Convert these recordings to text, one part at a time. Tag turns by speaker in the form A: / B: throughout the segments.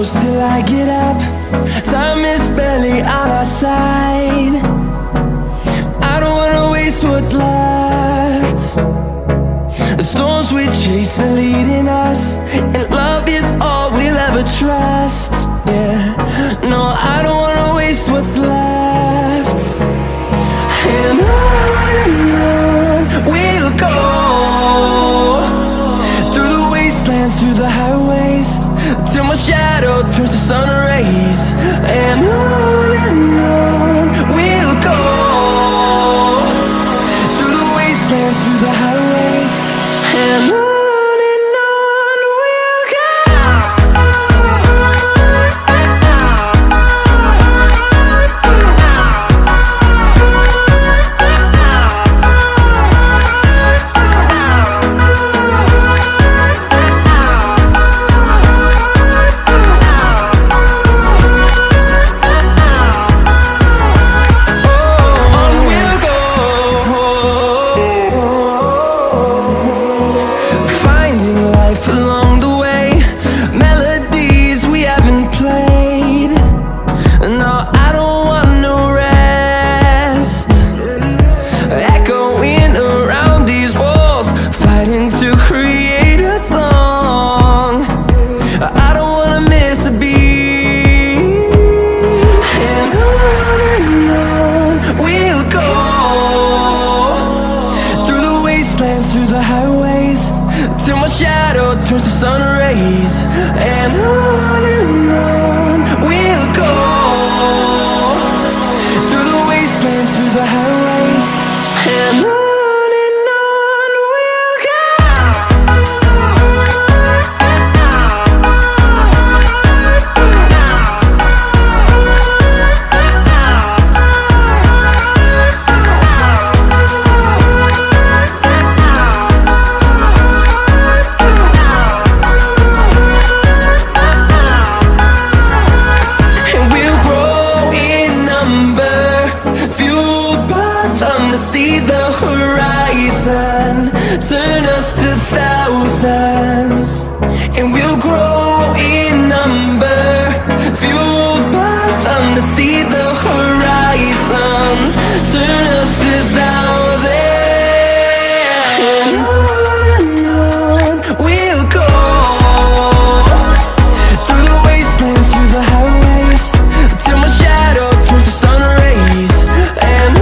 A: close till I get up. Time is barely on our side. I don't wanna waste what's left. The storms we chase are leading us, and love is all we'll ever trust. Yeah, no, I don't wanna waste what's left. And on we'll go, through the wastelands, through the highways, till my shadow turns to sun rays. And on we'll go, through the wastelands, through the highways, and on we'll go. Through the highways, till my shadow turns to sun rays. And on we'll go, through the wastelands, through the highways, and on we'll go. See the horizon, turn us to thousands, and we'll grow in number, fueled by them. To see the horizon, turn us to thousands, and on we'll go, through the wastelands, through the highways, till my shadow turns to sun rays. And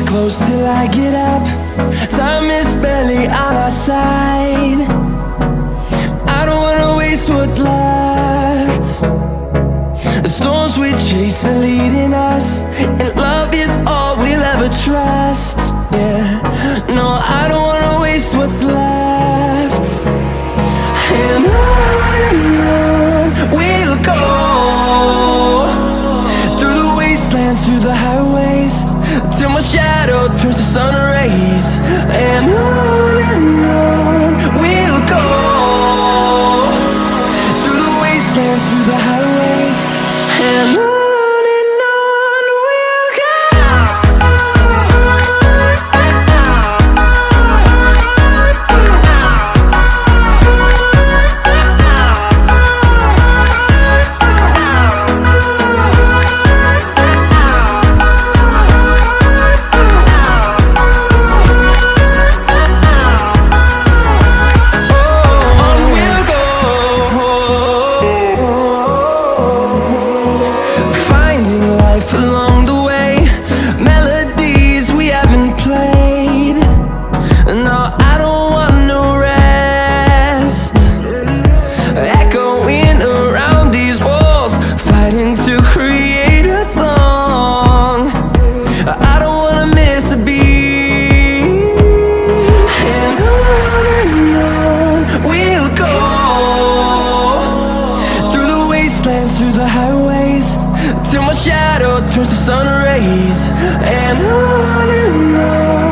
A: close till I get up. Time is barely on our side. I don't wanna waste what's left. The storms we chase are leading us, and love is all we'll ever trust. Yeah, no, I don't wanna waste what's left. And on we'll go, through the wastelands, through the highways, till my shadow turns to sun rays. And on we'll go, through the wastelands, through the highways, and on. dance through the highways till my shadow turns to sun rays. And on